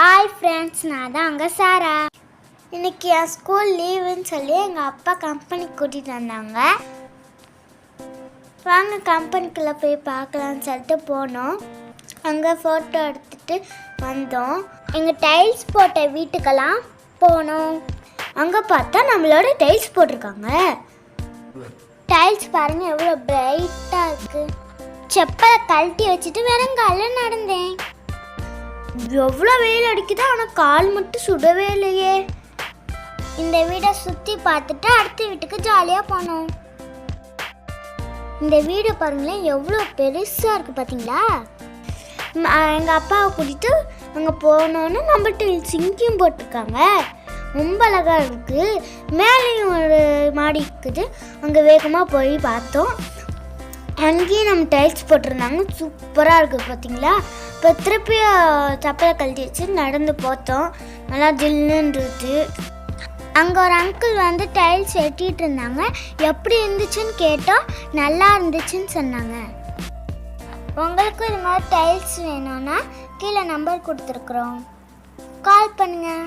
Hi friends, நான் தான் அங்கே சாரா. இன்றைக்கி என் ஸ்கூல் லீவுன்னு சொல்லி எங்கள் அப்பா கம்பெனிக்கு கூட்டிகிட்டு வந்தாங்க. வாங்க கம்பெனிக்குள்ளே போய் பார்க்கலான்னு சொல்லிட்டு போனோம். அங்கே ஃபோட்டோ எடுத்துகிட்டு வந்தோம். எங்கள் டைல்ஸ் போட்ட வீட்டுக்கெல்லாம் போனோம். அங்கே பார்த்தா நம்மளோட டைல்ஸ் போட்டிருக்காங்க. டைல்ஸ் பாருங்கள் எவ்வளோ பிரைட்டாக இருக்குது. செப்பலை கழட்டி வச்சுட்டு வெறுங்காலில் நடந்தேன். எவ்வளோ வெயில் அடிக்குது, ஆனால் கால் மட்டும் சுடவே இல்லையே. இந்த வீடை சுற்றி பார்த்துட்டு அடுத்த வீட்டுக்கு ஜாலியாக போனோம். இந்த வீடு பாருங்களேன் எவ்வளோ பெருசாக இருக்குது பார்த்தீங்களா. எங்கள் அப்பாவை கூட்டிகிட்டு அங்கே போனோன்னு நம்ம டைல்ஸ் இங்கேயும் போட்டிருக்காங்க. ரொம்ப அழகாக இருக்குது. மேலேயும் ஒரு மாடி இருக்குது. அங்கே வேகமாக போய் பார்த்தோம். அங்கேயும் நம்ம டைல்ஸ் போட்டிருந்தாங்க. சூப்பராக இருக்குது பார்த்தீங்களா. இப்போ திருப்பி சப்பலை கழட்டி வச்சு நடந்து பார்த்தோம். நல்லா ஜில்லுன்றது. அங்கே ஒரு அங்கிள் வந்து டைல்ஸ் வெட்டிகிட்டு இருந்தாங்க. எப்படி இருந்துச்சுன்னு கேட்டோம். நல்லா இருந்துச்சுன்னு சொன்னாங்க. உங்களுக்கும் இது மாதிரி டைல்ஸ் வேணும்னா கீழே நம்பர் கொடுத்துருக்குறோம், கால் பண்ணுங்கள்.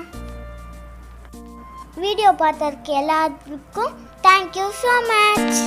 வீடியோ பார்த்ததுக்கு எல்லாத்துக்கும் தேங்க்யூ ஸோ மச்.